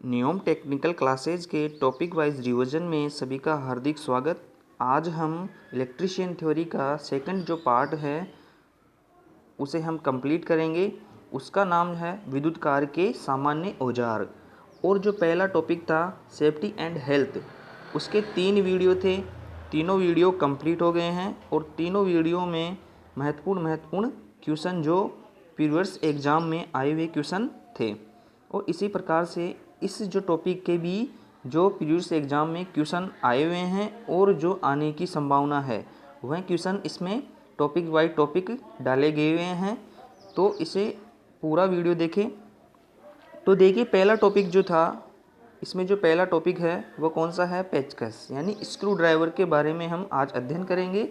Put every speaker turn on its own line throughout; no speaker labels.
नियम technical classes के topic wise revision में सभी का हार्दिक स्वागत। आज हम इलेक्ट्रीशियन थ्योरी का सेकंड जो पार्ट है उसे हम कंप्लीट करेंगे। उसका नाम है विद्युत कार्य के सामान्य औजार। और जो पहला टॉपिक था सेफ्टी एंड हेल्थ, उसके 3 वीडियो थे। तीनों वीडियो कंप्लीट हो गए हैं और तीनों वीडियो में महत्वपूर्ण क्वेश्चन जो प्रीवियस एग्ज़ाम में आए हुए क्वेश्चन थे। और इसी प्रकार से इस जो टॉपिक के भी जो प्रीवियस एग्ज़ाम में क्वेश्चन आए हुए हैं और जो आने की संभावना है वह क्वेश्चन इसमें टॉपिक वाइज टॉपिक डाले गए हुए हैं। तो इसे पूरा वीडियो देखें। तो देखिए, पहला टॉपिक जो था, इसमें जो पहला टॉपिक है वो कौन सा है? पेचकस यानी स्क्रू ड्राइवर के बारे में हम आज अध्ययन करेंगे।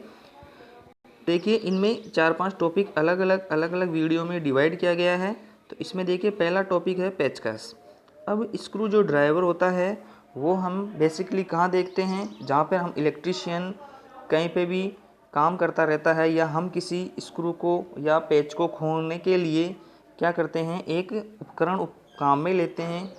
देखिए, इनमें 4-5 टॉपिक अलग अलग वीडियो में डिवाइड किया गया है। तो इसमें देखिए पहला टॉपिक है पेचकस। अब स्क्रू जो ड्राइवर होता है वो हम बेसिकली कहाँ देखते हैं? जहाँ पर हम इलेक्ट्रीशियन कहीं पे भी काम करता रहता है या हम किसी स्क्रू को या पेच को खोलने के लिए क्या करते हैं, एक उपकरण काम में लेते हैं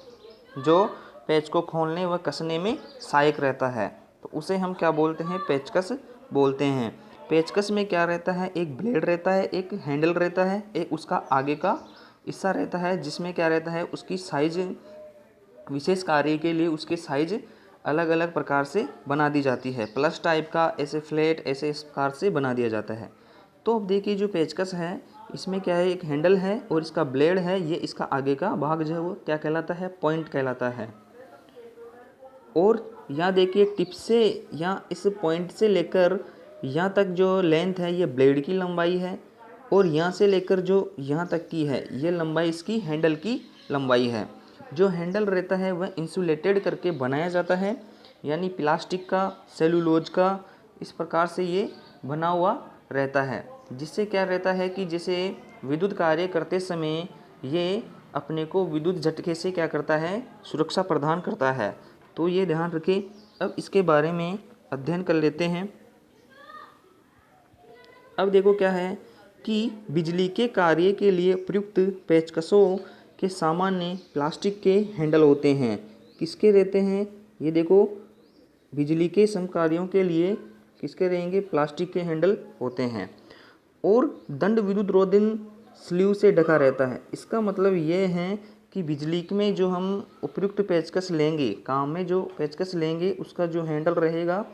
जो पेच को खोलने व कसने में सहायक रहता है। तो उसे हम क्या बोलते हैं? पेचकस बोलते हैं। पेचकस में क्या रहता है? एक ब्लेड रहता है, एक हैंडल रहता है, एक उसका आगे का हिस्सा रहता है जिसमें क्या रहता है, उसकी साइज विशेष कार्य के लिए उसके साइज अलग अलग प्रकार से बना दी जाती है। प्लस टाइप का ऐसे फ्लैट ऐसे इस प्रकार से बना दिया जाता है। तो अब देखिए जो पेचकस है इसमें क्या है, एक हैंडल है और इसका ब्लेड है। ये इसका आगे का भाग जो है वो क्या कहलाता है? पॉइंट कहलाता है। और यहाँ देखिए टिप से या इस पॉइंट से लेकर यहाँ तक जो लेंथ है ये ब्लेड की लंबाई है और यहाँ से लेकर जो यहाँ तक की है ये लंबाई इसकी हैंडल की लंबाई है। जो हैंडल रहता है वह इंसुलेटेड करके बनाया जाता है, यानी प्लास्टिक का, सेलुलोज का, इस प्रकार से ये बना हुआ रहता है। जिससे क्या रहता है कि जैसे विद्युत कार्य करते समय ये अपने को विद्युत झटके से क्या करता है? सुरक्षा प्रदान करता है। तो ये ध्यान रखें। अब इसके बारे में अध्ययन कर लेते हैं। अब देखो क्या है कि बिजली के कार्य के लिए प्रयुक्त पेचकसों के सामान्य प्लास्टिक के हैंडल होते हैं। किसके रहते हैं? ये देखो, बिजली के समकार्यों के लिए किसके रहेंगे? प्लास्टिक के हैंडल होते हैं। और दंड विद्युत रोधन स्लीव से ढका रहता है। इसका मतलब ये है कि बिजली में जो हम उपयुक्त पेचकस लेंगे, काम में जो पेचकस लेंगे उसका जो हैंडल रहेगा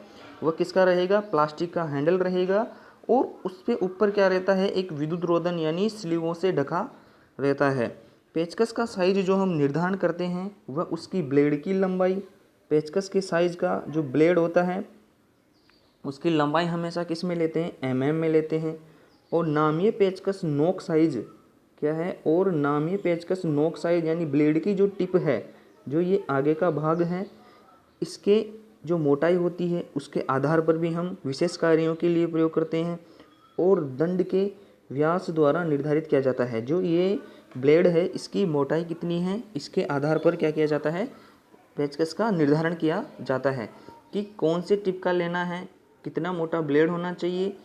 वह किसका रहेगा? प्लास्टिक का हैंडल रहेगा। और उस पे ऊपर क्या रहता है? एक विद्युत रोधन यानी स्लीवों से ढका रहता है। पेचकस का साइज जो हम निर्धारण करते हैं वह उसकी ब्लेड की लंबाई, पेचकस के साइज का जो ब्लेड होता है उसकी लंबाई हमेशा किस में लेते हैं? mm में लेते हैं। और नामिये पेचकस नोक साइज क्या है? और नामिये पेचकस नोक साइज यानी ब्लेड की जो टिप है, जो ये आगे का भाग है, इसके जो मोटाई होती है उसके आधार पर भी हम विशेष कार्यों के लिए प्रयोग करते हैं। और दंड के व्यास द्वारा निर्धारित किया जाता है। जो ये ब्लेड है इसकी मोटाई कितनी है, इसके आधार पर क्या किया जाता है? पेचकस का निर्धारण किया जाता है कि कौन से टिप का लेना है, कितना मोटा ब्लेड होना चाहिए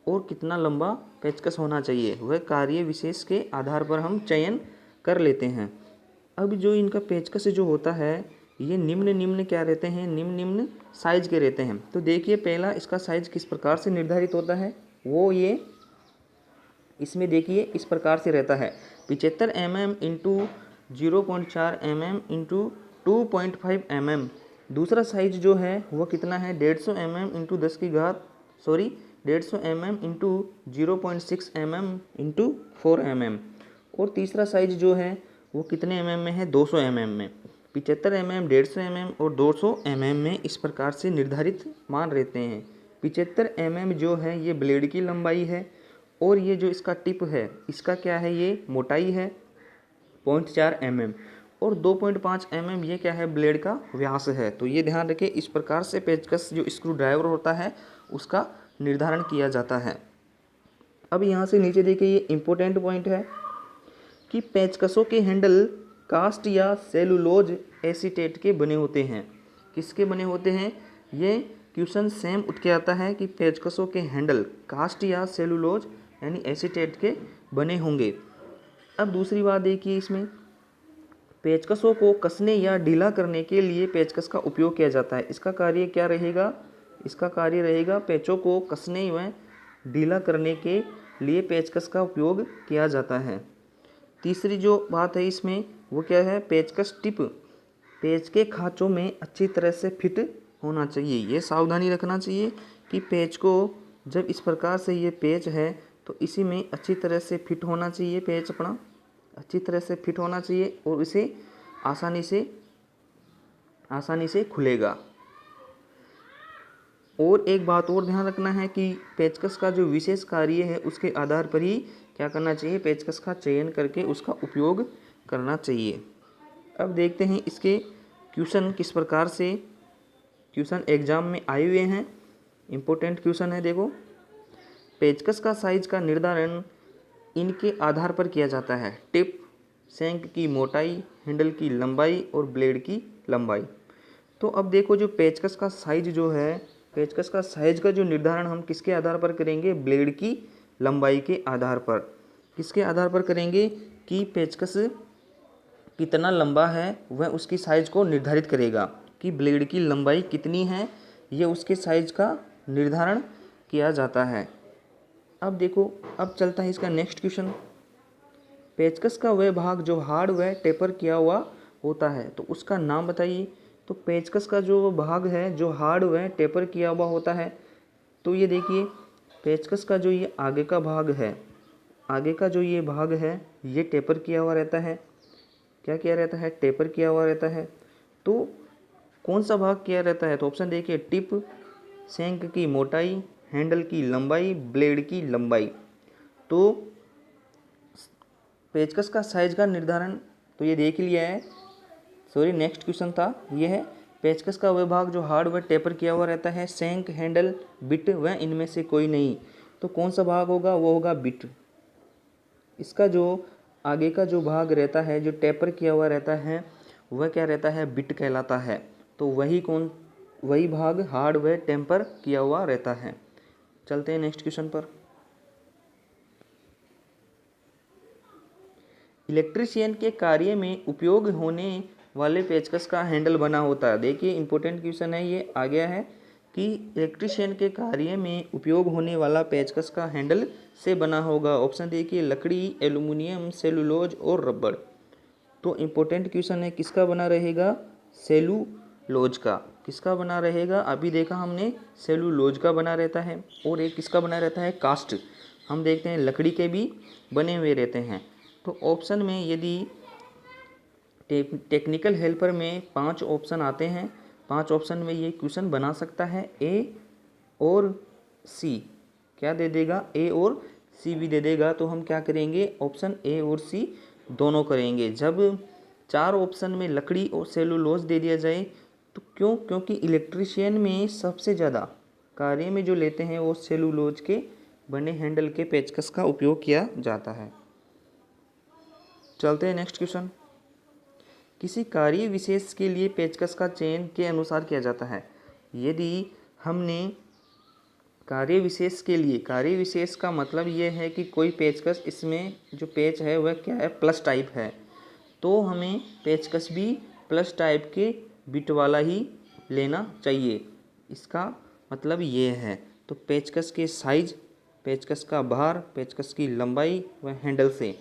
और कितना लंबा पेचकस होना चाहिए। वह कार्य विशेष के आधार पर हम चयन कर लेते हैं। अब जो इनका पेचकस जो होता है ये निम्न क्या रहते हैं? निम्न साइज के रहते हैं। तो देखिए पहला इसका साइज किस प्रकार से निर्धारित होता है, वो ये इसमें देखिए इस प्रकार से रहता है। 75 mm into 0.4 mm into 2.5 mm। दूसरा साइज जो है वो कितना है? 150 mm into 150 mm into 0.6 mm into 4 mm। और तीसरा साइज जो है वो कितने mm में है? 200 mm में। 75 mm, 150 mm और 200 mm में इस प्रकार से निर्धारित मान रहते हैं। 75 mm जो है ये ब्लेड की लंबाई है और ये जो इसका टिप है इसका क्या है? ये मोटाई है 0.4 mm और 2.5 mm ये क्या है? ब्लेड का व्यास है। तो ये ध्यान रखें, इस प्रकार से पेचकस जो स्क्रू ड्राइवर होता है उसका निर्धारण किया जाता है। अब यहाँ से नीचे देखिए ये इम्पोर्टेंट पॉइंट है कि पेचकसों के हैंडल कास्ट या सेलुलोज एसीटेट के बने होते हैं। किसके बने होते हैं? ये क्वेश्चन सेम उठ के आता है कि पेचकसों के हैंडल कास्ट या सेलुलोज यानी एसीटेट के बने होंगे। अब दूसरी बात देखिए, इसमें पेचकसों को कसने या ढीला करने के लिए पेचकस का उपयोग किया जाता है। इसका कार्य क्या रहेगा? इसका कार्य रहेगा पेचों को कसने व ढीला करने के लिए पेचकस का उपयोग किया जाता है। तीसरी जो बात है इसमें वो क्या है? पेचकस टिप पेच के खांचों में अच्छी तरह से फिट होना चाहिए। ये सावधानी रखना चाहिए कि पेच को जब इस प्रकार से ये पेच है तो इसी में अच्छी तरह से फिट होना चाहिए। पेच अपना अच्छी तरह से फिट होना चाहिए और इसे आसानी से खुलेगा। और एक बात और ध्यान रखना है कि पेचकस का जो विशेष कार्य है उसके आधार पर ही क्या करना चाहिए? पेचकस का चयन करके उसका उपयोग करना चाहिए। अब देखते हैं इसके क्वेश्चन किस प्रकार से क्वेश्चन एग्जाम में आए हुए हैं। इम्पोर्टेंट क्वेश्चन है, देखो। पेचकस का साइज का निर्धारण इनके आधार पर किया जाता है: टिप, शंक की मोटाई, हैंडल की लंबाई और ब्लेड की लंबाई। तो अब देखो जो पेचकस का साइज जो है, पेचकस का साइज का जो निर्धारण हम किसके आधार पर करेंगे? ब्लेड की लंबाई के आधार पर। किसके आधार पर करेंगे? कि पेचकस कितना लंबा है वह उसकी साइज को निर्धारित करेगा कि ब्लेड की लंबाई कितनी है, यह उसके साइज का निर्धारण किया जाता है। अब देखो, अब चलता है इसका नेक्स्ट क्वेश्चन। पेचकस का वह भाग जो हार्ड व टेपर किया हुआ होता है, तो उसका नाम बताइए। तो पेचकस का जो भाग है जो हार्ड व टेपर किया हुआ होता है, तो ये देखिए पेचकस का जो ये आगे का भाग है, आगे का जो ये भाग है ये टेपर किया हुआ रहता है। क्या किया रहता है? टेपर किया हुआ रहता है। तो कौन सा भाग किया रहता है? तो ऑप्शन देखिए, टिप, शंक की मोटाई, हैंडल की लंबाई, ब्लेड की लंबाई। तो पेचकस का साइज का निर्धारण तो ये देख लिया है। सॉरी, नेक्स्ट क्वेश्चन था ये है, पेचकस का वह भाग जो हार्ड व टेपर किया हुआ रहता है, शंक, हैंडल, बिट व इनमें से कोई नहीं। तो कौन सा भाग होगा? वो होगा बिट। इसका जो आगे का जो भाग रहता है जो टेपर किया हुआ रहता है वह क्या रहता है? बिट कहलाता है। तो वही भाग हार्ड व टेम्पर किया हुआ रहता है। चलते हैं नेक्स्ट क्वेश्चन पर। इलेक्ट्रीशियन के कार्य में उपयोग होने वाले पेचकस का हैंडल बना होता है। देखिए इंपॉर्टेंट क्वेश्चन है, ये आ गया है कि इलेक्ट्रीशियन के कार्य में उपयोग होने वाला पेचकस का हैंडल से बना होगा। ऑप्शन देखिए, लकड़ी, एल्युमिनियम, सेलुलोज और रबड़। तो इम्पोर्टेंट क्वेश्चन है, किसका बना रहेगा? सेलुलोज का। किसका बना रहेगा? अभी देखा हमने सेलुलोज का बना रहता है। और एक किसका बना रहता है? कास्ट। हम देखते हैं लकड़ी के भी बने हुए रहते हैं। तो ऑप्शन में यदि टेक्निकल हेल्पर में 5 ऑप्शन आते हैं, 5 ऑप्शन में ये क्वेश्चन बना सकता है। ए और सी क्या दे देगा? ए और सी भी दे देगा। तो हम क्या करेंगे? ऑप्शन ए और सी दोनों करेंगे। जब 4 ऑप्शन में लकड़ी और सेलुलोज दे दिया जाए तो क्योंकि इलेक्ट्रीशियन में सबसे ज़्यादा कार्य में जो लेते हैं वो सेलुलोज के बने हैंडल के पेचकस का उपयोग किया जाता है। चलते हैं नेक्स्ट क्वेश्चन। किसी कार्य विशेष के लिए पेचकस का चयन के अनुसार किया जाता है। यदि हमने कार्य विशेष के लिए, कार्य विशेष का मतलब ये है कि कोई पेचकस, इसमें जो पेच है वह क्या है? प्लस टाइप है। तो हमें पेचकस भी प्लस टाइप के बिट वाला ही लेना चाहिए। इसका मतलब ये है। तो पेचकस के साइज, पेचकस का भार, पेचकस की लंबाई व हैंडल से।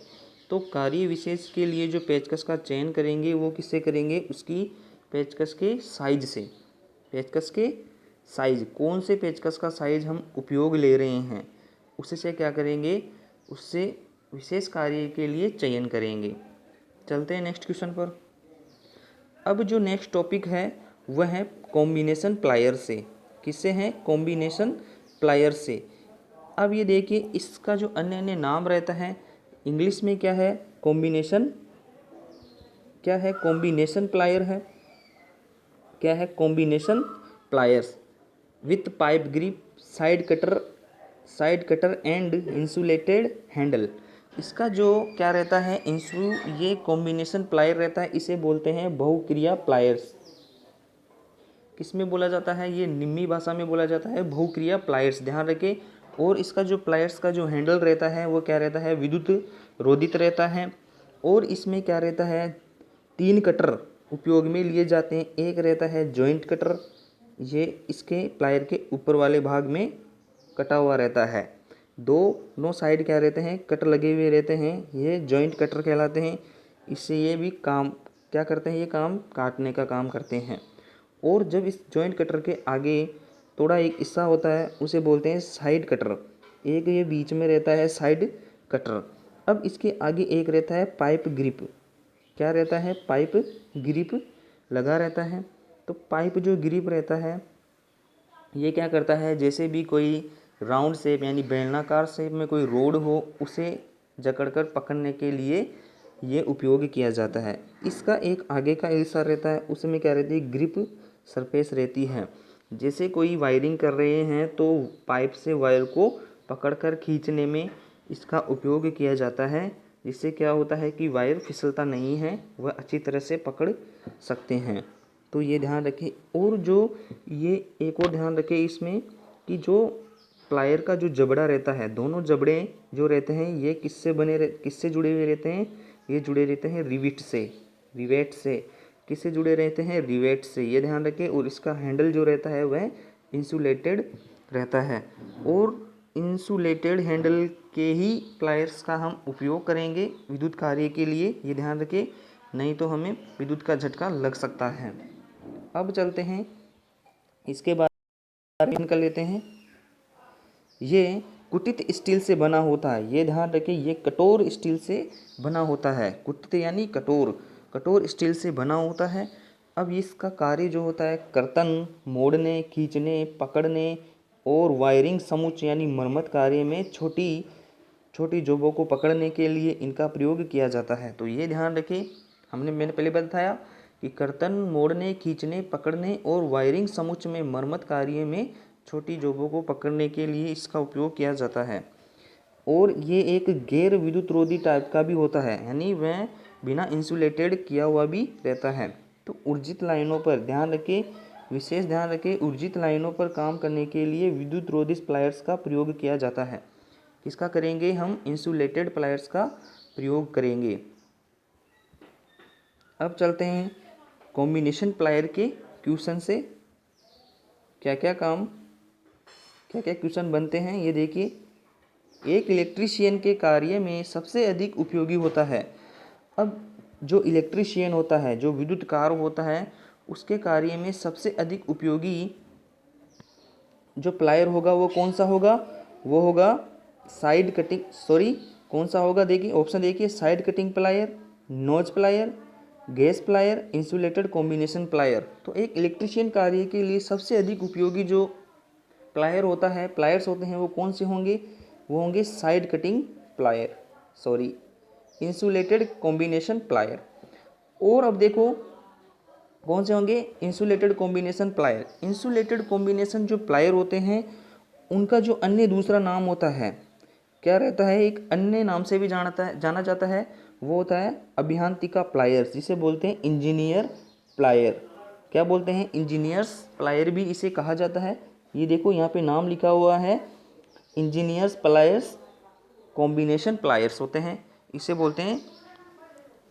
तो कार्य विशेष के लिए जो पेचकस का चयन करेंगे वो किससे करेंगे? उसकी पेचकस के साइज से। पेचकस के साइज, कौन से पेचकस का साइज हम उपयोग ले रहे हैं उससे क्या करेंगे? उससे विशेष कार्य के लिए चयन करेंगे। चलते हैं नेक्स्ट क्वेश्चन पर। अब जो नेक्स्ट टॉपिक है वह है कॉम्बिनेशन प्लायर से। किससे है? कॉम्बिनेशन प्लायर से। अब ये देखिए इसका जो अन्य अन्य नाम रहता है, इंग्लिश में क्या है? कॉम्बिनेशन, क्या है? कॉम्बिनेशन प्लायर है। क्या है? Combination pliers with pipe grip, side cutter and insulated handle. इसका जो क्या रहता है? ये कॉम्बिनेशन प्लायर रहता है, इसे बोलते हैं बहुक्रिया प्लायर्स। किस में बोला जाता है? ये निम्मी भाषा में बोला जाता है बहुक्रिया प्लायर्स, ध्यान रखें। और इसका जो प्लायर्स का जो हैंडल रहता है वो क्या रहता है? विद्युत रोधित रहता है। और इसमें क्या रहता है? तीन कटर उपयोग में लिए जाते हैं। एक रहता है जॉइंट कटर, ये इसके प्लायर के ऊपर वाले भाग में कटा हुआ रहता है। दोनों साइड क्या रहते हैं, कट लगे हुए रहते हैं, ये जॉइंट कटर कहलाते हैं। इससे ये भी काम क्या करते हैं, ये काम काटने का काम करते हैं। और जब इस जॉइंट कटर के आगे थोड़ा एक हिस्सा होता है उसे बोलते हैं साइड कटर। एक ये बीच में रहता है साइड कटर। अब इसके आगे एक रहता है पाइप ग्रिप। क्या रहता है, पाइप ग्रिप लगा रहता है। तो पाइप जो ग्रिप रहता है ये क्या करता है, जैसे भी कोई राउंड शेप यानी बेलनाकार शेप में कोई रोड हो उसे जकड़कर पकड़ने के लिए ये उपयोग किया जाता है। इसका एक आगे का हिस्सा रहता है, उसमें क्या रहती है, ग्रिप सरफेस रहती है। जैसे कोई वायरिंग कर रहे हैं तो पाइप से वायर को पकड़कर खींचने में इसका उपयोग किया जाता है, जिससे क्या होता है कि वायर फिसलता नहीं है, वह अच्छी तरह से पकड़ सकते हैं। तो ये ध्यान रखें। और जो ये एक और ध्यान रखें इसमें कि जो प्लायर का जो जबड़ा रहता है, दोनों जबड़े जो रहते हैं ये किससे जुड़े हुए रहते हैं, ये जुड़े रहते हैं रिवेट से। किससे जुड़े रहते हैं, रिवेट से, ये ध्यान रखें। और इसका हैंडल जो रहता है वह इंसुलेटेड रहता है। और इंसुलेटेड हैंडल के ही प्लायर्स का हम उपयोग करेंगे विद्युत कार्य के लिए, ये ध्यान रखें, नहीं तो हमें विद्युत का झटका लग सकता है। अब चलते हैं इसके बाद कर लेते हैं। ये कुटित स्टील से बना होता है, ये ध्यान रखें, ये कठोर स्टील से बना होता है। कुटित यानी कठोर स्टील से बना होता है। अब इसका कार्य जो होता है कर्तन, मोड़ने, खींचने, पकड़ने और वायरिंग समुच्च यानी मरम्मत कार्य में छोटी छोटी जॉबों को पकड़ने के लिए इनका प्रयोग किया जाता है। तो ये ध्यान रखें, मैंने पहले बताया कि कर्तन, मोड़ने, खींचने, पकड़ने और वायरिंग समुच्च में मरम्मत कार्य में छोटी जॉबों को पकड़ने के लिए इसका उपयोग किया जाता है। और ये एक गैर विद्युत रोधी टाइप का भी होता है, यानी वह बिना इंसुलेटेड किया हुआ भी रहता है। तो ऊर्जित लाइनों पर ध्यान रखें, विशेष ध्यान रखें, ऊर्जित लाइनों पर काम करने के लिए विद्युत रोधी प्लायर्स का प्रयोग किया जाता है। किसका करेंगे हम, इंसुलेटेड प्लायर्स का प्रयोग करेंगे। अब चलते हैं कॉम्बिनेशन प्लायर के क्वेश्चन से क्या क्या क्वेश्चन बनते हैं, ये देखिए। एक इलेक्ट्रीशियन के कार्य में सबसे अधिक उपयोगी होता है। अब जो इलेक्ट्रीशियन होता है, जो विद्युतकार होता है, उसके कार्य में सबसे अधिक उपयोगी जो प्लायर होगा वो कौन सा होगा, वो होगा साइड कटिंग, कौन सा होगा, देखिए ऑप्शन देखिए, side cutting plier, knows plier, gas plier, insulated combination plier. तो एक इलेक्ट्रीशियन कार्य के लिए सबसे अधिक उपयोगी जो प्लायर्स होते हैं वो कौन से होंगे, वो होंगे side cutting plier, insulated combination plier. और अब देखो कौन से होंगे, insulated combination plier. Insulated combination जो प्लायर होते हैं उनका जो अन्य दूसरा नाम होता है क्या रहता है, एक अन्य नाम से भी जाना जाता है, वो होता है अभियांत्रिका प्लायर्स, जिसे बोलते हैं इंजीनियर प्लायर। क्या बोलते हैं, इंजीनियर्स प्लायर भी इसे कहा जाता है। ये देखो यहाँ पे नाम लिखा हुआ है, इंजीनियर्स प्लायर्स, कॉम्बिनेशन प्लायर्स होते हैं, इसे बोलते हैं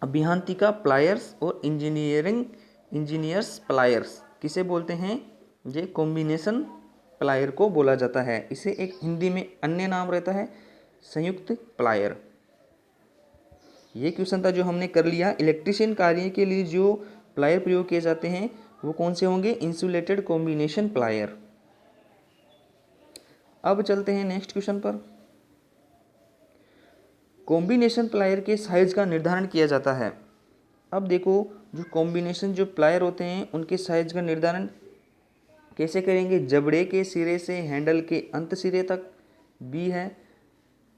अभियांत्रिका प्लायर्स और इंजीनियर्स प्लायर्स। किसे बोलते हैं, ये कॉम्बिनेशन प्लायर को बोला जाता है। इसे एक हिंदी में अन्य नाम रहता है संयुक्त प्लायर। ये क्वेश्चन था जो हमने कर लिया। इलेक्ट्रीशियन कार्य के लिए जो प्लायर प्रयोग किए जाते हैं वो कौन से होंगे, इंसुलेटेड कॉम्बिनेशन प्लायर। अब चलते हैं नेक्स्ट क्वेश्चन पर। कॉम्बिनेशन प्लायर के साइज का निर्धारण किया जाता है। अब देखो जो कॉम्बिनेशन जो प्लायर होते हैं उनके साइज का निर्धारण कैसे करेंगे, जबड़े के सिरे से हैंडल के अंत सिरे तक बी है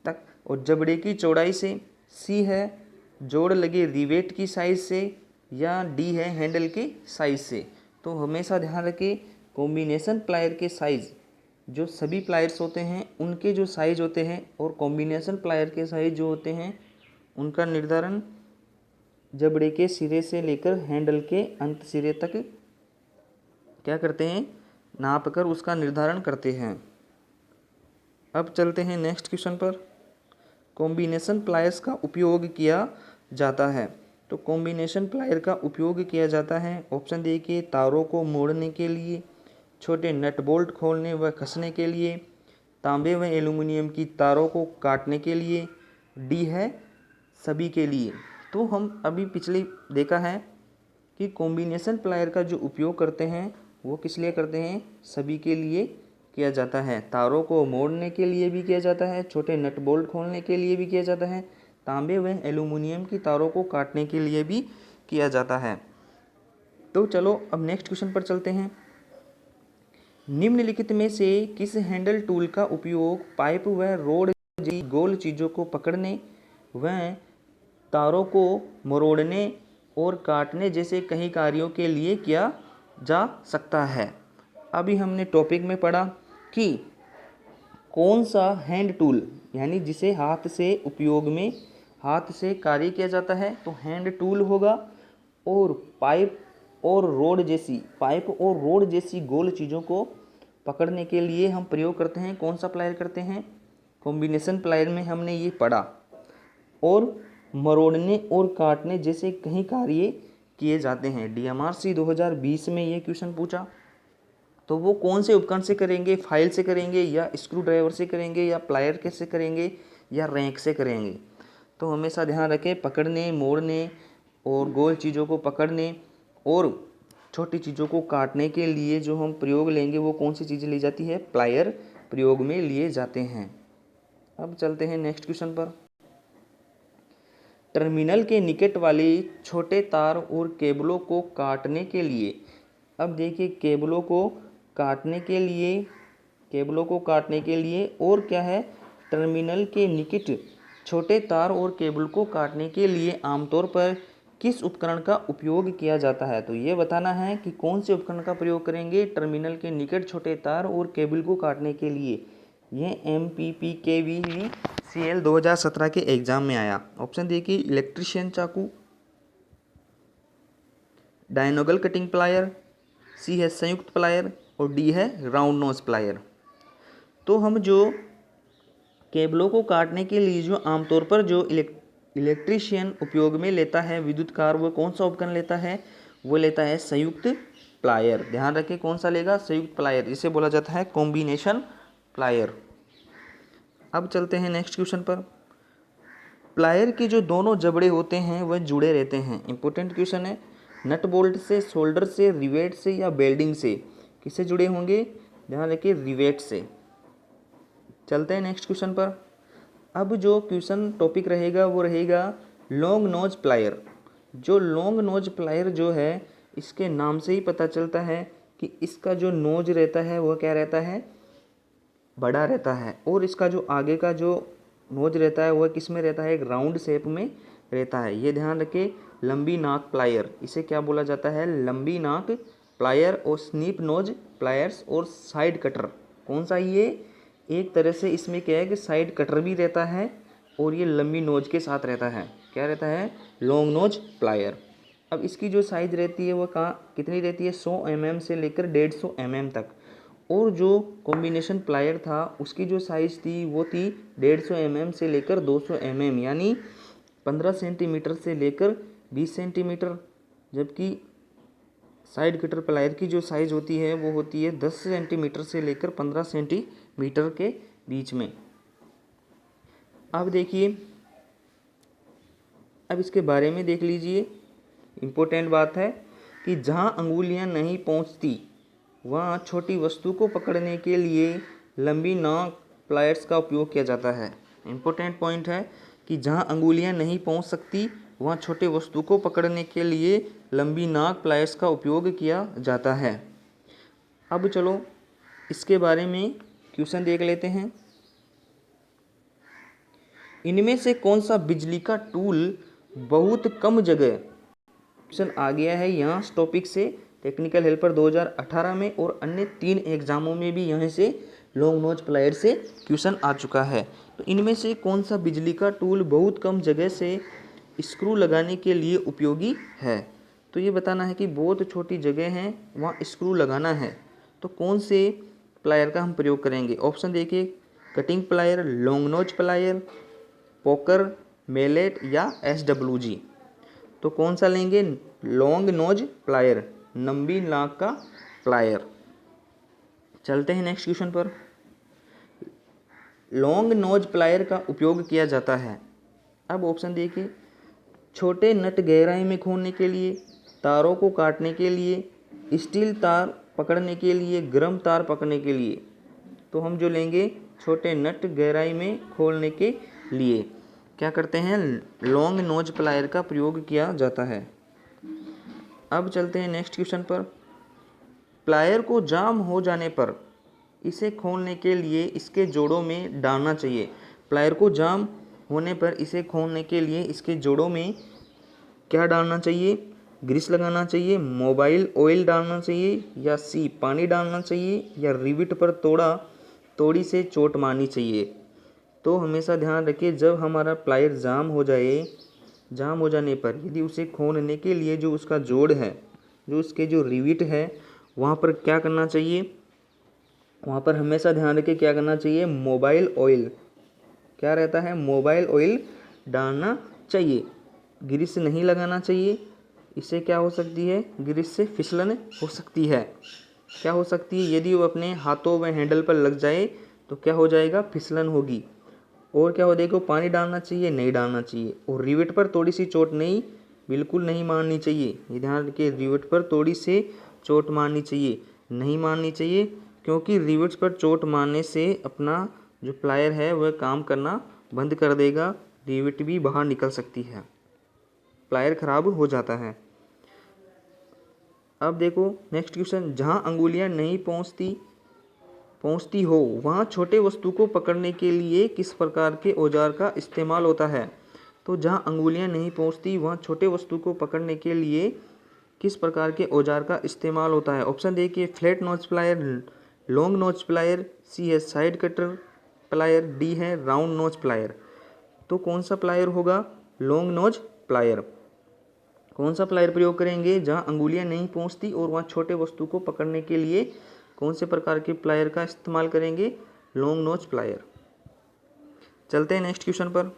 तक, और जबड़े की चौड़ाई से सी है, जोड़ लगे रिवेट की साइज से, या डी है हैंडल के साइज से। तो हमेशा ध्यान रखें कॉम्बिनेशन प्लायर के साइज, जो सभी प्लायर्स होते हैं उनके जो साइज होते हैं और कॉम्बिनेशन प्लायर के साइज जो होते हैं उनका निर्धारण जबड़े के सिरे से लेकर हैंडल के अंत सिरे तक क्या करते हैं, नाप कर उसका निर्धारण करते हैं। अब चलते हैं नेक्स्ट क्वेश्चन पर। कॉम्बिनेशन प्लायर्स का उपयोग किया जाता है। तो कॉम्बिनेशन प्लायर का उपयोग किया जाता है ऑप्शन देखिए तारों को मोड़ने के लिए, छोटे नट बोल्ट खोलने व कसने के लिए, तांबे व एल्युमिनियम की तारों को काटने के लिए, डी है सभी के लिए। तो हम अभी पिछले देखा है कि कॉम्बिनेशन प्लायर का जो उपयोग करते हैं वो किस लिए करते हैं, सभी के लिए किया जाता है। तारों को मोड़ने के लिए भी किया जाता है, छोटे नट बोल्ट खोलने के लिए भी किया जाता है, तांबे व एल्युमिनियम की तारों को काटने के लिए भी किया जाता है। तो चलो अब नेक्स्ट क्वेश्चन पर चलते हैं। निम्नलिखित में से किस हैंडल टूल का उपयोग पाइप व रोड जैसी गोल चीज़ों को पकड़ने व तारों को मरोड़ने और काटने जैसे कई कार्यों के लिए किया जा सकता है। अभी हमने टॉपिक में पढ़ा कि कौन सा हैंड टूल यानी जिसे हाथ से उपयोग में हाथ से कार्य किया जाता है तो हैंड टूल होगा, और पाइप और रोड जैसी गोल चीज़ों को पकड़ने के लिए हम प्रयोग करते हैं कौन सा प्लायर करते हैं, कॉम्बिनेशन प्लायर में हमने ये पढ़ा। और मरोड़ने और काटने जैसे कई कार्य किए जाते हैं। DMRC 2020 में ये क्वेश्चन पूछा। तो वो कौन से उपकरण से करेंगे, फाइल से करेंगे या स्क्रू ड्राइवर से करेंगे या प्लायर के से करेंगे या रैंक से करेंगे। तो हमेशा ध्यान रखें पकड़ने, मोड़ने और गोल चीज़ों को पकड़ने और छोटी चीज़ों को काटने के लिए जो हम प्रयोग लेंगे वो कौन सी चीज़ें ली जाती है, प्लायर प्रयोग में लिए जाते हैं। अब चलते हैं नेक्स्ट क्वेश्चन पर। टर्मिनल के निकट वाले छोटे तार और केबलों को काटने के लिए, अब देखिए केबलों को काटने के लिए और क्या है, टर्मिनल के निकट छोटे तार और केबल को काटने के लिए आमतौर पर किस उपकरण का उपयोग किया जाता है। तो ये बताना है कि कौन से उपकरण का प्रयोग करेंगे टर्मिनल के निकट छोटे तार और केबल को काटने के लिए। ये MPPKVCL 2017 के एग्जाम में आया। ऑप्शन देखिए इलेक्ट्रीशियन चाकू, डायनोगल कटिंग प्लायर, सी है संयुक्त प्लायर और डी है राउंड नोज प्लायर। तो हम जो केबलों को काटने के लिए जो आमतौर पर जो इलेक्ट्रीशियन उपयोग में लेता है विद्युतकार, वो कौन सा उपकरण लेता है, वो लेता है संयुक्त प्लायर। ध्यान रखें कौन सा लेगा, संयुक्त प्लायर, इसे बोला जाता है कॉम्बिनेशन प्लायर। अब चलते हैं नेक्स्ट क्वेश्चन पर। प्लायर के जो दोनों जबड़े होते हैं वह जुड़े रहते हैं। इंपॉर्टेंट क्वेश्चन है। नट बोल्ट से, शोल्डर से, रिवेट से या बेल्डिंग से, किससे जुड़े होंगे, ध्यान रखिए रिवेट से। चलते हैं नेक्स्ट क्वेश्चन पर। अब जो क्वेश्चन टॉपिक रहेगा वो रहेगा लॉन्ग नोज प्लायर। जो लॉन्ग नोज प्लायर जो है इसके नाम से ही पता चलता है कि इसका जो नोज रहता है वह क्या रहता है, बड़ा रहता है, और इसका जो आगे का जो नोज रहता है वह किस में रहता है, एक राउंड शेप में रहता है। ये ध्यान रखें लंबी नाक प्लायर, इसे क्या बोला जाता है, लंबी नाक प्लायर। और स्नीप नोज प्लायर्स और साइड कटर, कौन सा, ये एक तरह से इसमें क्या है कि साइड कटर भी रहता है और ये लंबी नोज के साथ रहता है, क्या रहता है, लॉन्ग नोज प्लायर। अब इसकी जो साइज रहती है वह कहाँ कितनी रहती है, 100 mm से लेकर 150 mm तक। और जो कॉम्बिनेशन प्लायर था उसकी जो साइज़ थी वो थी 150 mm से लेकर 200 mm, यानी 15 सेंटीमीटर से लेकर 20 सेंटीमीटर। जबकि साइड कटर प्लायर की जो साइज़ होती है वो होती है 10 सेंटीमीटर से लेकर 15 सेंटीमीटर के बीच में। अब देखिए, अब इसके बारे में देख लीजिए। इम्पोर्टेंट बात है कि जहाँ अंगुलियाँ नहीं पहुँचती वहाँ छोटी वस्तु को पकड़ने के लिए लंबी नाक प्लायर्स का उपयोग किया जाता है। इम्पोर्टेंट पॉइंट है कि जहाँ अंगुलियाँ नहीं पहुँच सकती वहाँ छोटे वस्तु को पकड़ने के लिए लंबी नाक प्लायर्स का उपयोग किया जाता है। अब चलो इसके बारे में क्वेश्चन देख लेते हैं। इनमें से कौन सा बिजली का टूल बहुत कम जगह, क्वेश्चन आ गया है यहाँ टॉपिक से टेक्निकल हेल्पर 2018 में और अन्य 3 एग्जामों में भी यहाँ से लॉन्ग नोज प्लायर से क्वेश्चन आ चुका है। तो इनमें से कौन सा बिजली का टूल बहुत कम जगह से स्क्रू लगाने के लिए उपयोगी है। तो ये बताना है कि बहुत छोटी जगह है वहाँ स्क्रू लगाना है, तो कौन से प्लायर का हम प्रयोग करेंगे। ऑप्शन देखिए cutting plier, long nose plier, poker, mallet या SWG। तो कौन सा लेंगे? लॉन्ग नोज प्लायर, लंबी नाक का प्लायर। चलते हैं नेक्स्ट क्वेश्चन पर। लॉन्ग नोज प्लायर का उपयोग किया जाता है। अब ऑप्शन देखिए, छोटे नट गहराई में खोलने के लिए, तारों को काटने के लिए, स्टील तार पकड़ने के लिए, गर्म तार पकड़ने के लिए। तो हम जो लेंगे छोटे नट गहराई में खोलने के लिए क्या करते हैं? लॉन्ग नोज प्लायर का प्रयोग किया जाता है। अब चलते हैं नेक्स्ट क्वेश्चन पर। प्लायर को जाम हो जाने पर इसे खोलने के लिए इसके जोड़ों में डालना चाहिए। प्लायर को जाम होने पर इसे खोलने के लिए इसके जोड़ों में क्या डालना चाहिए? ग्रीस लगाना चाहिए, मोबाइल ऑयल डालना चाहिए, या सी पानी डालना चाहिए, या रिविट पर तोड़ी से चोट मारनी चाहिए। तो हमेशा ध्यान रखिए, जब हमारा प्लायर जाम हो जाने पर यदि उसे खोलने के लिए जो उसका जोड़ है, जो उसके जो रिविट है, वहाँ पर क्या करना चाहिए? वहाँ पर हमेशा ध्यान रखिए क्या करना चाहिए? मोबाइल ऑयल, क्या रहता है? मोबाइल ऑयल डालना चाहिए। ग्रीस नहीं लगाना चाहिए, इससे क्या हो सकती है? ग्रीस से फिसलन हो सकती है। क्या हो सकती है? यदि वो अपने हाथों व हैंडल पर लग जाए तो क्या हो जाएगा? फिसलन होगी। और क्या हो, देखो पानी डालना चाहिए, नहीं डालना चाहिए। और रिवेट पर थोड़ी सी चोट नहीं, बिल्कुल नहीं मारनी चाहिए। ये ध्यान रखिए, रिवेट पर थोड़ी सी चोट मारनी चाहिए, नहीं मारनी चाहिए, क्योंकि रिवेट्स पर चोट मारने से अपना जो प्लायर है वह काम करना बंद कर देगा, रिवेट भी बाहर निकल सकती है, प्लायर खराब हो जाता है। अब देखो नेक्स्ट क्वेश्चन, जहाँ अंगुलियाँ नहीं पहुँचती हो वहाँ छोटे वस्तु को पकड़ने के लिए किस प्रकार के औजार का इस्तेमाल होता है? तो जहाँ अंगुलियाँ नहीं पहुँचती वहाँ छोटे वस्तु को पकड़ने के लिए किस प्रकार के औजार का इस्तेमाल होता है? ऑप्शन देखिए, फ्लैट नोच प्लायर, लॉन्ग नोच प्लायर, सी है साइड कटर प्लायर, डी है राउंड नोच प्लायर। तो कौन सा प्लायर होगा? लॉन्ग नोच प्लायर। कौन सा प्लायर प्रयोग करेंगे? जहाँ अंगुलियाँ नहीं पहुँचती और वहाँ छोटे वस्तु को पकड़ने के लिए कौन से प्रकार के प्लायर का इस्तेमाल करेंगे? लॉन्ग नोच प्लायर। चलते हैं नेक्स्ट क्वेश्चन पर।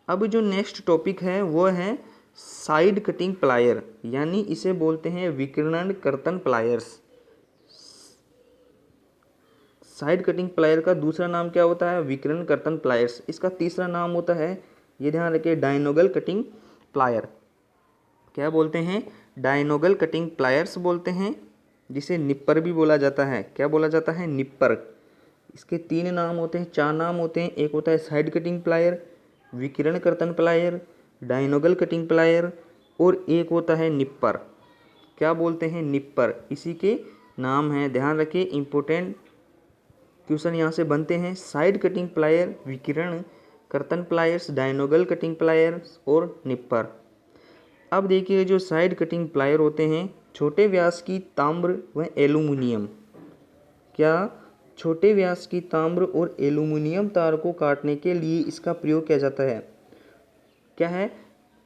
अब जो नेक्स्ट टॉपिक है वो है साइड कटिंग प्लायर, यानी इसे बोलते हैं विकिरण कर्तन प्लायर्स। साइड कटिंग प्लायर का दूसरा नाम क्या होता है? विकिरण कर्तन प्लायर्स। इसका तीसरा नाम होता है, ये ध्यान रखिए, डायनोगल कटिंग प्लायर। क्या बोलते हैं? डायनोगल कटिंग प्लायर्स बोलते हैं, जिसे निप्पर भी बोला जाता है। क्या बोला जाता है? निप्पर। इसके 3 नाम होते हैं, 4 नाम होते हैं। एक होता है साइड कटिंग प्लायर, विकिरण कर्तन प्लायर, डायनोगल कटिंग प्लायर, और एक होता है निप्पर। क्या बोलते हैं? निप्पर। इसी के नाम हैं, ध्यान रखिए, इंपॉर्टेंट क्वेश्चन यहाँ से बनते हैं। साइड कटिंग प्लायर, विकिरण कर्तन प्लायर्स, डायनोगल कटिंग प्लायर्स और निप्पर। अब देखिए, जो साइड कटिंग प्लायर होते हैं, छोटे व्यास की ताम्र व एल्यूमिनियम। क्या? छोटे व्यास की ताम्र और एल्यूमिनियम तार को काटने के लिए इसका प्रयोग किया जाता है। क्या है?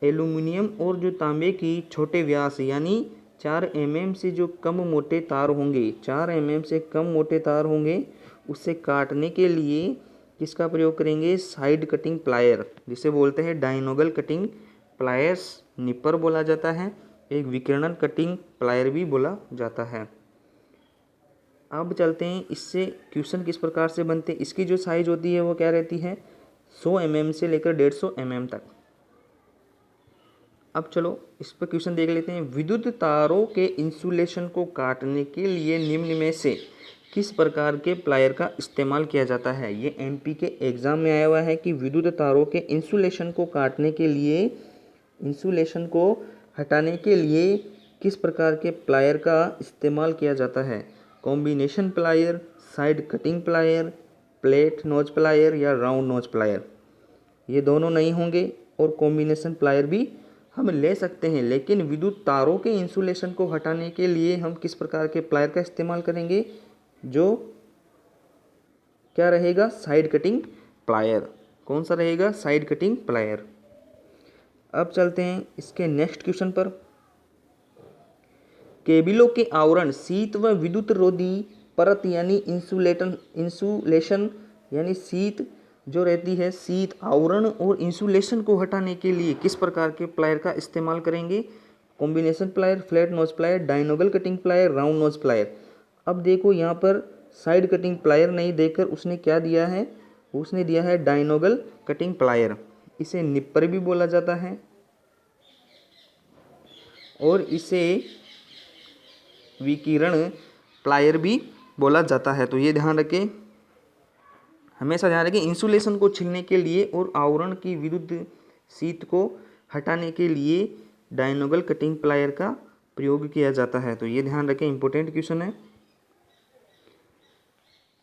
एल्यूमिनियम और जो तांबे की छोटे व्यास यानी 4 mm से जो कम मोटे तार होंगे, 4 mm से कम मोटे तार होंगे, उससे काटने के लिए किसका प्रयोग करेंगे? साइड कटिंग प्लायर, जिसे बोलते हैं डायनोगल कटिंग प्लायर्स, निपर बोला जाता है। एक विकिरण कटिंग प्लायर भी बोला जाता है। अब चलते हैं, इससे क्वेश्चन किस प्रकार से बनते हैं। इसकी जो साइज होती है वो क्या रहती है? 100 mm से लेकर 150 mm तक। अब चलो इस पर क्वेश्चन देख लेते हैं। विद्युत तारों के इंसुलेशन को काटने के लिए निम्न में से किस प्रकार के प्लायर का इस्तेमाल किया जाता है? ये एमपी के एग्जाम में आया हुआ है कि विद्युत तारों के इंसुलेशन को काटने के लिए, इंसुलेशन को हटाने के लिए किस प्रकार के प्लायर का इस्तेमाल किया जाता है? Combination plier, side cutting plier, plate नोच प्लायर या राउंड नोच प्लायर। ये दोनों नहीं होंगे, और कॉम्बिनेशन प्लायर भी हम ले सकते हैं, लेकिन विद्युत तारों के इंसुलेशन को हटाने के लिए हम किस प्रकार के प्लायर का इस्तेमाल करेंगे? जो क्या रहेगा? Side cutting plier. कौन सा रहेगा? Side cutting plier. अब चलते हैं इसके नेक्स्ट क्वेश्चन पर। केबिलों के आवरण शीत व विद्युत रोधी परत यानी इंसुलेशन यानी शीत जो रहती है शीत आवरण और इंसुलेशन को हटाने के लिए किस प्रकार के प्लायर का इस्तेमाल करेंगे? Combination plier, flat nose plier, diagonal cutting plier, round nose plier. अब देखो यहाँ पर साइड कटिंग प्लायर नहीं देकर उसने क्या दिया है, उसने दिया है डायनोगल कटिंग प्लायर। इसे निप्पर भी बोला जाता है और इसे विकिरण प्लायर भी बोला जाता है। तो ये ध्यान रखें, हमेशा ध्यान रखें, इंसुलेशन को छीलने के लिए और आवरण की विरुद्ध शीत को हटाने के लिए डायनोगल कटिंग प्लायर का प्रयोग किया जाता है। तो ये ध्यान रखें, इंपॉर्टेंट क्वेश्चन है।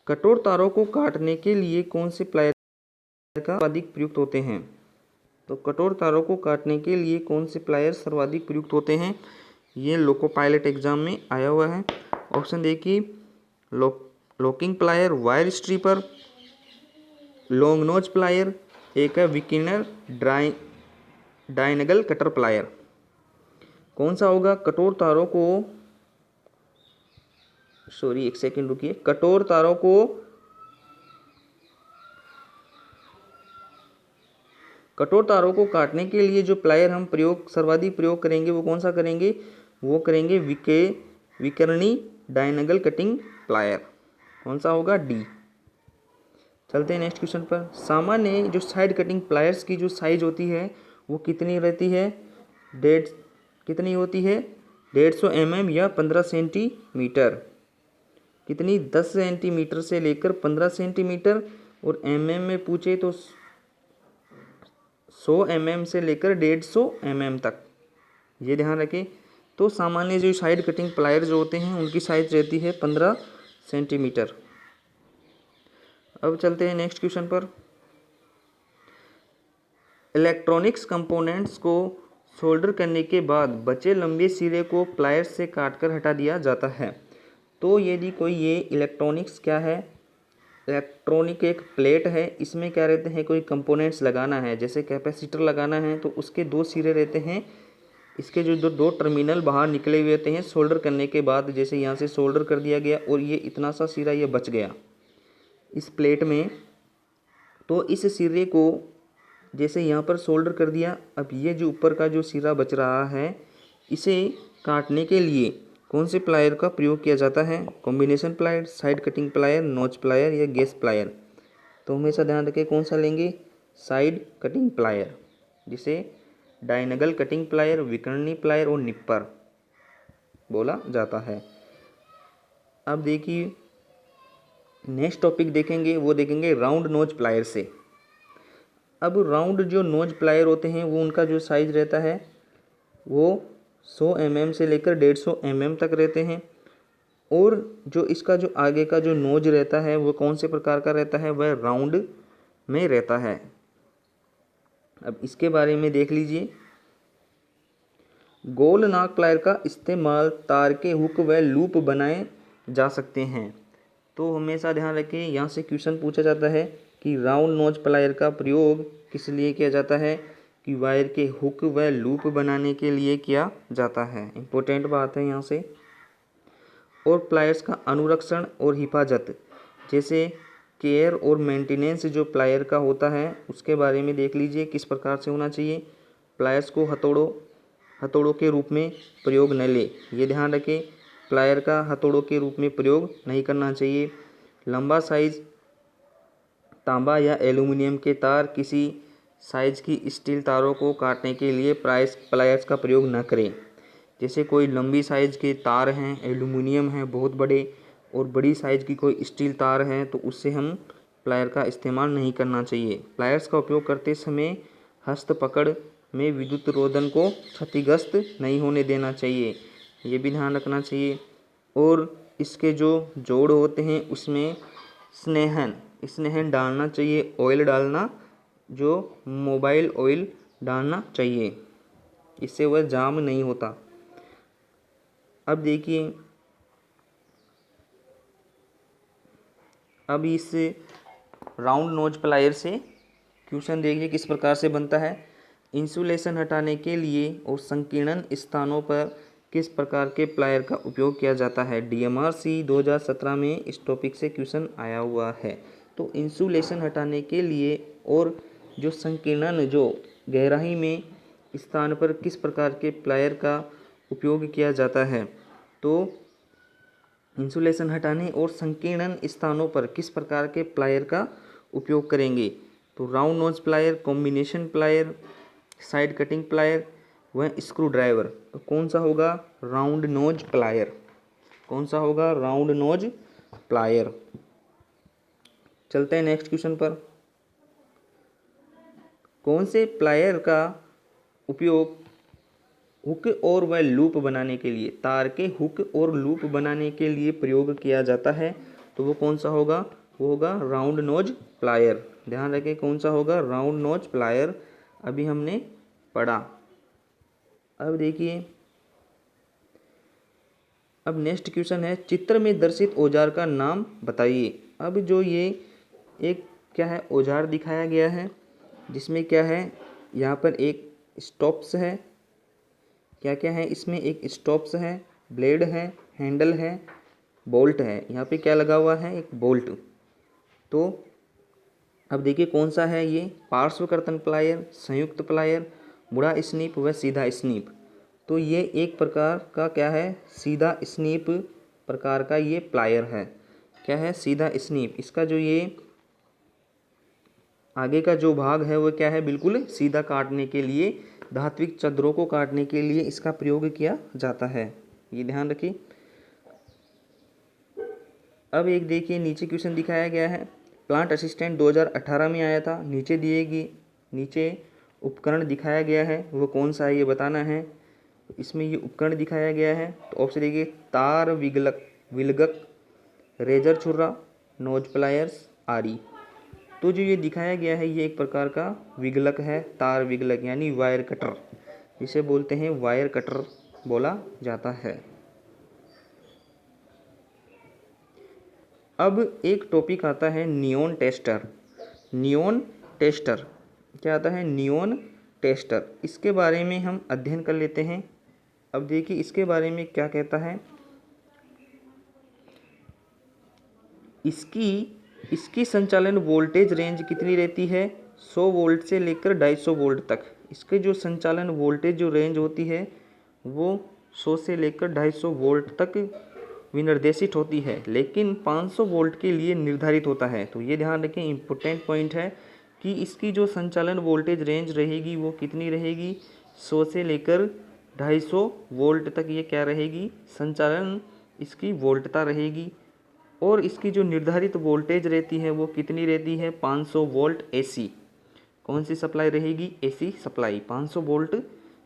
कठोर तारों को काटने के लिए कौन से प्लायर का सर्वाधिक प्रयुक्त होते हैं? तो कठोर तारों को काटने के लिए कौन से प्लायर सर्वाधिक प्रयुक्त होते हैं? ये लोको पायलट एग्जाम में आया हुआ है। ऑप्शन देखिए, locking plier, wire stripper, long nose plier, एक है विकिनर डायनगल कटर प्लायर। कौन सा होगा? कठोर तारों को, सॉरी एक सेकंड रुकिए, कठोर तारों को काटने के लिए जो प्लायर हम सर्वाधिक प्रयोग करेंगे वो कौन सा करेंगे? वो करेंगे विकर्णी डायनगल कटिंग प्लायर। कौन सा होगा? डी। चलते हैं नेक्स्ट क्वेश्चन पर। सामान्य जो साइड कटिंग प्लायर्स की जो साइज होती है वो कितनी रहती है? कितनी होती है? 150 mm या 15 सेंटीमीटर। कितनी? 10 सेंटीमीटर से लेकर 15 सेंटीमीटर, और mm में पूछे तो 100 mm से लेकर 150 mm तक। ये ध्यान रखें। तो सामान्य जो साइड कटिंग प्लायर जो होते हैं उनकी साइज रहती है 15 सेंटीमीटर। अब चलते हैं नेक्स्ट क्वेश्चन पर। इलेक्ट्रॉनिक्स कंपोनेंट्स को सोल्डर करने के बाद बचे लंबे सिरे को प्लायर से काटकर हटा दिया जाता है। तो यदि कोई ये इलेक्ट्रॉनिक्स क्या है? इलेक्ट्रॉनिक एक प्लेट है, इसमें क्या रहते हैं, कोई कंपोनेंट्स लगाना है, जैसे कैपेसिटर लगाना है तो उसके 2 सिरे रहते हैं। इसके जो दो टर्मिनल बाहर निकले हुए रहते हैं सोल्डर करने के बाद, जैसे यहाँ से सोल्डर कर दिया गया और ये इतना सा सिरा ये बच गया इस प्लेट में, तो इस सिरे को जैसे यहाँ पर सोल्डर कर दिया, अब ये जो ऊपर का जो सिरा बच रहा है इसे काटने के लिए कौन से प्लायर का प्रयोग किया जाता है? Combination plier, side cutting plier, नोच प्लायर या गेस प्लायर। तो हमेशा ध्यान रखें कौन सा लेंगे? साइड कटिंग प्लायर, जिसे डायनगल कटिंग प्लायर, विकर्णी प्लायर और निप्पर बोला जाता है। अब देखिए नेक्स्ट टॉपिक देखेंगे, वो देखेंगे राउंड नोज प्लायर से। अब राउंड जो नोज प्लायर होते हैं वो उनका जो साइज रहता है वो 100 mm से लेकर 150 mm तक रहते हैं, और जो इसका जो आगे का जो नोज रहता है वो कौन से प्रकार का रहता है? वह राउंड में रहता है। अब इसके बारे में देख लीजिए। गोल नाक प्लायर का इस्तेमाल तार के हुक व लूप बनाए जा सकते हैं। तो हमेशा ध्यान रखें, यहाँ से क्वेश्चन पूछा जाता है कि राउंड नोज प्लायर का प्रयोग किस लिए किया जाता है? कि वायर के हुक व लूप बनाने के लिए किया जाता है। इम्पोर्टेंट बात है यहाँ से। और प्लायर्स का अनुरक्षण और हिफाजत, जैसे केयर और मेंटेनेंस जो प्लायर का होता है उसके बारे में देख लीजिए किस प्रकार से होना चाहिए। प्लायर्स को हथौड़ों के रूप में प्रयोग न ले, ये ध्यान रखें, प्लायर का हथौड़ों के रूप में प्रयोग नहीं करना चाहिए। लंबा साइज तांबा या एल्यूमिनियम के तार, किसी साइज की स्टील तारों को काटने के लिए प्लायर्स का प्रयोग न करें। जैसे कोई लंबी साइज के तार हैं, एल्यूमिनियम हैं बहुत बड़े, और बड़ी साइज की कोई स्टील तार है तो उससे हम प्लायर का इस्तेमाल नहीं करना चाहिए। प्लायर्स का उपयोग करते समय हस्त पकड़ में विद्युत रोधन को क्षतिग्रस्त नहीं होने देना चाहिए, ये भी ध्यान रखना चाहिए। और इसके जो जोड़ होते हैं उसमें स्नेहन डालना चाहिए, ऑयल डालना, जो मोबाइल ऑयल डालना चाहिए, इससे वह जाम नहीं होता। अब देखिए, अब इस राउंड नोज प्लायर से क्वेश्चन देखिए किस प्रकार से बनता है। इंसुलेशन हटाने के लिए और संकीर्ण स्थानों पर किस प्रकार के प्लायर का उपयोग किया जाता है? DMRC 2017 में इस टॉपिक से क्वेश्चन आया हुआ है। तो इंसुलेशन हटाने के लिए और जो संकीर्णन जो गहराई में स्थान पर किस प्रकार के प्लायर का उपयोग किया जाता है। तो इंसुलेशन हटाने और संकीर्णन स्थानों पर किस प्रकार के प्लायर का उपयोग करेंगे। तो round nose plier, combination plier, side cutting plier व स्क्रू ड्राइवर। तो कौन सा होगा? Round nose plier. कौन सा होगा? Round nose plier. चलते हैं नेक्स्ट क्वेश्चन पर। कौन से प्लायर का उपयोग हुक और व लूप बनाने के लिए, तार के हुक और लूप बनाने के लिए प्रयोग किया जाता है? तो वो कौन सा होगा? वो होगा राउंड नोज प्लायर। ध्यान रखें कौन सा होगा? राउंड नोज प्लायर अभी हमने पढ़ा। अब देखिए, अब नेक्स्ट क्वेश्चन है, चित्र में दर्शित औजार का नाम बताइए। अब जो ये एक क्या है औजार दिखाया गया है, जिसमें क्या है, यहाँ पर एक स्टॉप्स है। क्या क्या है इसमें? एक स्टॉप्स है, ब्लेड है, हैंडल है, बोल्ट है। यहाँ पे क्या लगा हुआ है? एक बोल्ट। तो अब देखिए कौन सा है ये? पार्श्व कर्तन प्लायर, संयुक्त प्लायर, मुड़ा स्नीप व सीधा स्नीप। तो ये एक प्रकार का क्या है? सीधा स्नीप प्रकार का ये प्लायर है। क्या है? सीधा स्नीप। इसका जो ये आगे का जो भाग है वो क्या है? बिल्कुल सीधा काटने के लिए, धात्विक चद्रों को काटने के लिए इसका प्रयोग किया जाता है। ये ध्यान रखिए। अब एक देखिए नीचे क्वेश्चन दिखाया गया है, प्लांट असिस्टेंट 2018 में आया था। नीचे उपकरण दिखाया गया है, वो कौन सा है ये बताना है। इसमें ये उपकरण दिखाया गया है। तो ऑप्शन देखिए, तार विलगक, रेजर छुरा, नोज प्लायर्स, आरी। तो जो ये दिखाया गया है ये एक प्रकार का विगलक है, तार विगलक यानी वायर कटर, इसे बोलते हैं वायर कटर बोला जाता है। अब एक टॉपिक आता है नियॉन टेस्टर। नियॉन टेस्टर क्या आता है? Neon tester. इसके बारे में हम अध्ययन कर लेते हैं। अब देखिए इसके बारे में क्या कहता है। इसकी संचालन वोल्टेज रेंज कितनी रहती है? 100 वोल्ट से लेकर 250 वोल्ट तक। इसके जो संचालन वोल्टेज जो रेंज होती है वो 100 से लेकर 250 वोल्ट तक विनिर्देशित होती है, लेकिन 500 वोल्ट के लिए निर्धारित होता है। तो ये ध्यान रखें, इम्पोर्टेंट पॉइंट है कि इसकी जो संचालन वोल्टेज रेंज रहेगी वो कितनी रहेगी? 100 से लेकर 250 वोल्ट तक ये क्या रहेगी? संचालन इसकी वोल्टता रहेगी। और इसकी जो निर्धारित वोल्टेज रहती है वो कितनी रहती है? 500 वोल्ट एसी। कौन सी सप्लाई रहेगी? AC supply. 500 volt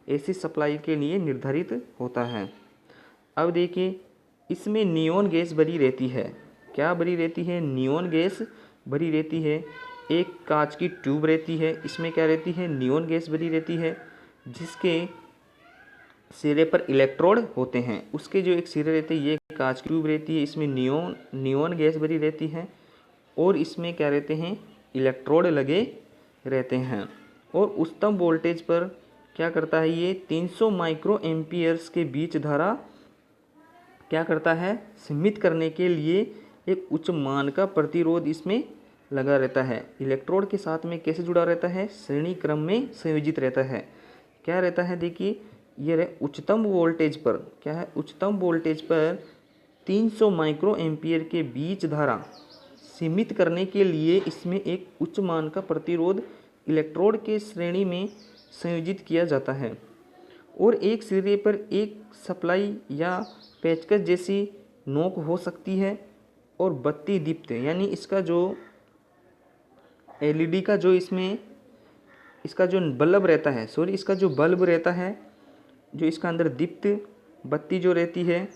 AC supply के लिए निर्धारित होता है। अब देखिए इसमें नियॉन गैस भरी रहती है। क्या भरी रहती है? नियॉन गैस भरी रहती है। एक कांच की ट्यूब रहती है, इसमें क्या रहती है? नियॉन गैस भरी रहती है, जिसके सिरे पर इलेक्ट्रोड होते हैं। उसके जो एक सिरे रहते हैं ये कांच की ट्यूब रहती है, इसमें नियॉन गैस भरी रहती है और इसमें क्या रहते हैं? इलेक्ट्रोड लगे रहते हैं। और उच्चतम वोल्टेज पर क्या करता है ये? 300 माइक्रो एम्पियर्स के बीच धारा क्या करता है? सीमित करने के लिए एक उच्च मान का प्रतिरोध इसमें लगा रहता है। इलेक्ट्रोड के साथ में कैसे जुड़ा रहता है? श्रेणी क्रम में संयोजित रहता है। क्या रहता है? देखिए ये रहे उच्चतम वोल्टेज पर क्या है? उच्चतम वोल्टेज पर 300 माइक्रो एम्पियर के बीच धारा सीमित करने के लिए इसमें एक उच्च मान का प्रतिरोध इलेक्ट्रोड के श्रेणी में संयोजित किया जाता है। और एक सिरे पर एक सप्लाई या पेचकस जैसी नोक हो सकती है और बत्ती दीप्त यानी इसका जो एलईडी का जो इसमें इसका जो बल्ब रहता है, इसका जो बल्ब रहता है, जो इसका अंदर दीप्त बत्ती जो रहती है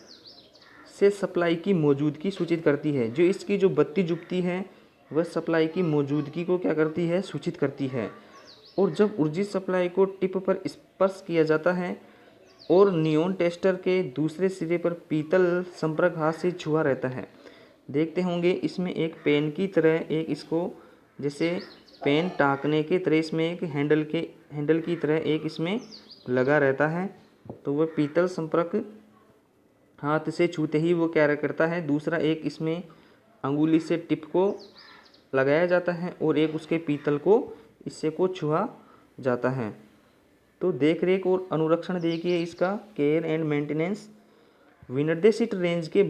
से सप्लाई की मौजूदगी सूचित करती है। जो इसकी जो बत्ती जुपती है वह सप्लाई की मौजूदगी को क्या करती है? सूचित करती है। और जब ऊर्जित सप्लाई को टिप पर स्पर्श किया जाता है और नियॉन टेस्टर के दूसरे सिरे पर पीतल संपर्क हाथ से छुआ रहता है, देखते होंगे इसमें एक पेन की तरह, एक इसको जैसे पेन टाँकने के तरह इसमें एक हैंडल की तरह एक इसमें लगा रहता है। तो वह पीतल संपर्क हाथ से छूते ही वो क्या करता है? दूसरा एक इसमें अंगुली से टिप को लगाया जाता है और एक उसके पीतल को इससे को छुआ जाता है। तो देख रेख और अनुरक्षण देखिए इसका केयर एंड मेंटेनेंस। विनिर्देशित रेंज के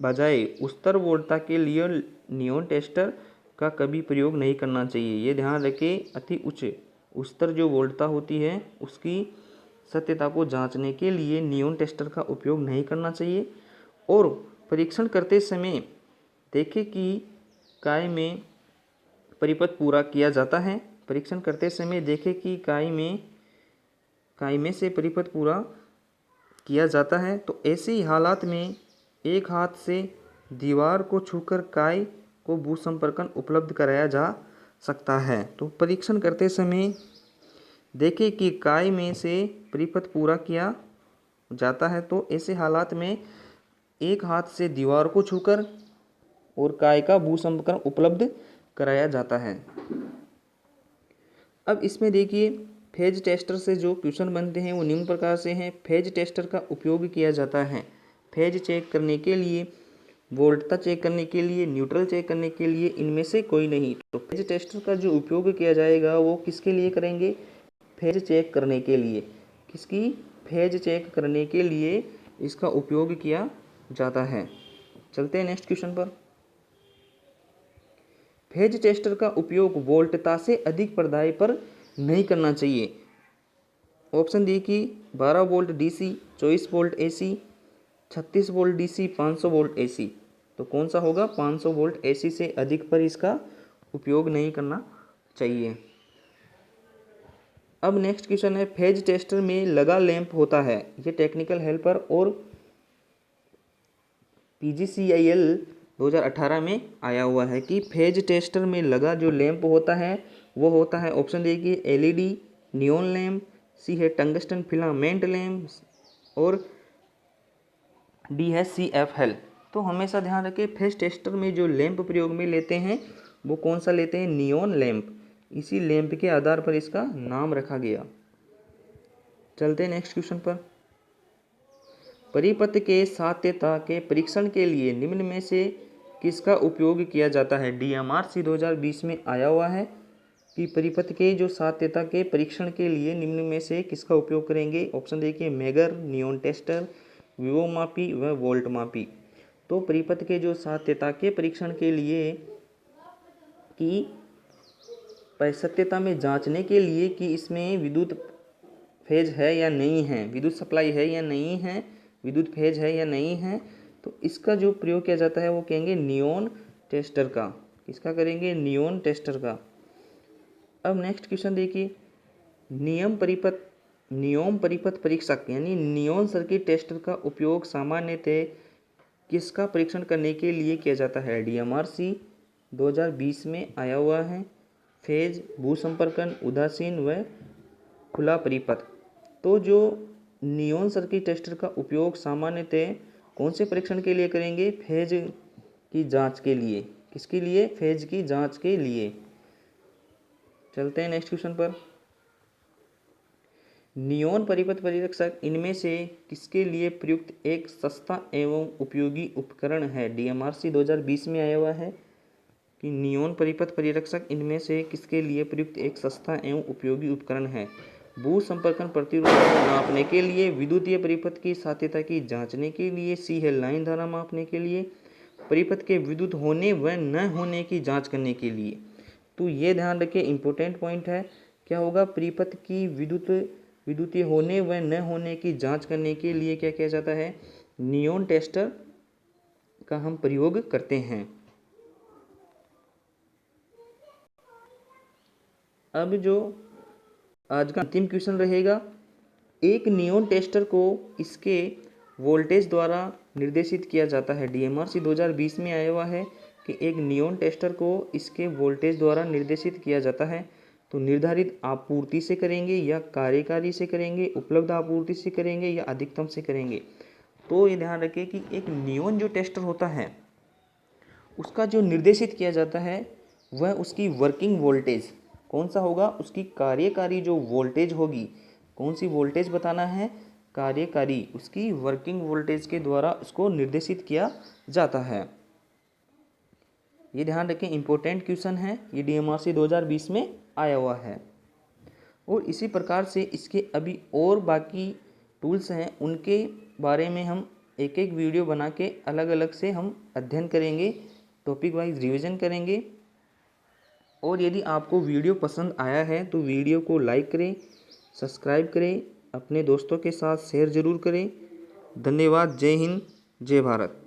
बजाय उच्चतर वोल्टता के लिए नियॉन टेस्टर का कभी प्रयोग नहीं करना चाहिए। ये ध्यान रखें, अति उच्चतर जो वोल्टता होती है उसकी सत्यता को जांचने के लिए नियॉन टेस्टर का उपयोग नहीं करना चाहिए। और परीक्षण करते समय देखें कि काय में परिपथ पूरा किया जाता है। परीक्षण करते समय देखें कि काय में से परिपथ पूरा किया जाता है। तो ऐसे ही हालात में एक हाथ से दीवार को छूकर काय को भूसंपर्कन उपलब्ध कराया जा सकता है। तो परीक्षण करते समय देखें कि काय में से परिपथ पूरा किया जाता है। तो ऐसे हालात में एक हाथ से दीवार को छूकर और काय का भूसंपर्कन उपलब्ध कराया जाता है। अब इसमें देखिए फेज टेस्टर से जो क्वेश्चन बनते हैं वो निम्न प्रकार से हैं। फेज टेस्टर का उपयोग किया जाता है फेज चेक करने के लिए, वोल्टता चेक करने के लिए, न्यूट्रल चेक करने के लिए, इनमें से कोई नहीं। तो फेज टेस्टर का जो उपयोग किया जाएगा वो किसके लिए करेंगे? फेज चेक करने के लिए। किसकी? फेज चेक करने के लिए इसका उपयोग किया जाता है। चलते हैं नेक्स्ट क्वेश्चन पर। फेज टेस्टर का उपयोग वोल्टता से अधिक प्रदाय पर नहीं करना चाहिए। ऑप्शन दी कि 12 volt DC, 24 volt AC, 36 volt DC, 500 volt AC. तो कौन सा होगा? 500 वोल्ट एसी से अधिक पर इसका उपयोग नहीं करना चाहिए। अब नेक्स्ट क्वेश्चन है, फेज टेस्टर में लगा लैंप होता है। ये टेक्निकल हेल्पर और PGCIL 2018 में आया हुआ है कि फेज टेस्टर में लगा जो लैंप होता है वो होता है, ऑप्शन देखिए LED, नियॉन लैंप, सी है टंगस्टन फिलामेंट लैंप और डी है CFL। तो हमेशा ध्यान रखें फेज टेस्टर में जो लैंप प्रयोग में लेते हैं वो कौन सा लेते हैं? Neon lamp. इसी लैंप के आधार पर इसका नाम रखा गया। चलते हैं नेक्स्ट क्वेश्चन पर। परिपथ के सात्यता के परीक्षण के लिए निम्न में से किसका उपयोग किया जाता है? DMRC 2020 में आया हुआ है कि परिपथ के जो सात्यता के परीक्षण के लिए निम्न में से किसका उपयोग करेंगे? ऑप्शन देखिए मेगर, नियॉन टेस्टर, विवो मापी व वोल्ट मापी। तो परिपथ के जो सात्यता के परीक्षण के लिए कि सत्यता में जांचने के लिए कि इसमें विद्युत फेज है या नहीं है, विद्युत सप्लाई है या नहीं है, विद्युत फेज है या नहीं है, तो इसका जो प्रयोग किया जाता है वो कहेंगे नियॉन टेस्टर का। किसका करेंगे? नियॉन टेस्टर का। अब नेक्स्ट क्वेश्चन देखिए, नियम परिपथ परीक्षक यानी नियॉन सर्किट टेस्टर का उपयोग सामान्यतः किसका परीक्षण करने के लिए किया जाता है? DMRC 2020 में आया हुआ है। फेज, भूसंपर्कन, उदासीन व खुला परिपथ। तो जो नियॉन सर्किट टेस्टर का उपयोग सामान्यतः कौन से परीक्षण के लिए करेंगे? फेज की जांच के लिए। किसके लिए? फेज की जांच के लिए। चलते हैं नेक्स्ट क्वेश्चन पर। नियॉन परिपथ परिरक्षक इनमें से किसके लिए प्रयुक्त एक सस्ता एवं उपयोगी उपकरण है? DMRC 2020 में आया हुआ है कि नियॉन परिपथ परिरक्षक इनमें से किसके लिए प्रयुक्त एक सस्ता एवं उपयोगी उपकरण है? भूसंपर्कन प्रतिरोध को नापने के लिए, विद्युतीय परिपथ की सात्यता की जांचने के लिए, सी है लाइन धारा मापने के लिए, परिपथ के विद्युत होने व न होने की जांच करने के लिए। तो ये ध्यान रखिए, इंपॉर्टेंट पॉइंट है। क्या होगा? परिपथ की विद्युतीय होने व न होने की जांच करने के लिए क्या किया जाता है? नियॉन टेस्टर का हम प्रयोग करते हैं। अब जो आज का अंतिम क्वेश्चन रहेगा, एक नियॉन टेस्टर को इसके वोल्टेज द्वारा निर्देशित किया जाता है। DMRC 2020 में आया हुआ है कि एक नियॉन टेस्टर को इसके वोल्टेज द्वारा निर्देशित किया जाता है। तो निर्धारित आपूर्ति से करेंगे या कार्यकारी से करेंगे, उपलब्ध आपूर्ति से करेंगे या अधिकतम से करेंगे। तो ये ध्यान रखें कि एक नियॉन जो टेस्टर होता है उसका जो निर्देशित किया जाता है वह उसकी वर्किंग वोल्टेज कौन सा होगा? उसकी कार्यकारी जो वोल्टेज होगी, कौन सी वोल्टेज बताना है? कार्यकारी, उसकी वर्किंग वोल्टेज के द्वारा उसको निर्देशित किया जाता है। ये ध्यान रखें, इम्पोर्टेंट क्वेश्चन है, ये DMRC 2020 में आया हुआ है। और इसी प्रकार से इसके अभी और बाकी टूल्स हैं, उनके बारे में हम एक एक वीडियो बना के अलग अलग से हम अध्ययन करेंगे, टॉपिक वाइज रिवीजन करेंगे। और यदि आपको वीडियो पसंद आया है तो वीडियो को लाइक करें, सब्सक्राइब करें, अपने दोस्तों के साथ शेयर ज़रूर करें। धन्यवाद। जय हिंद, जय भारत।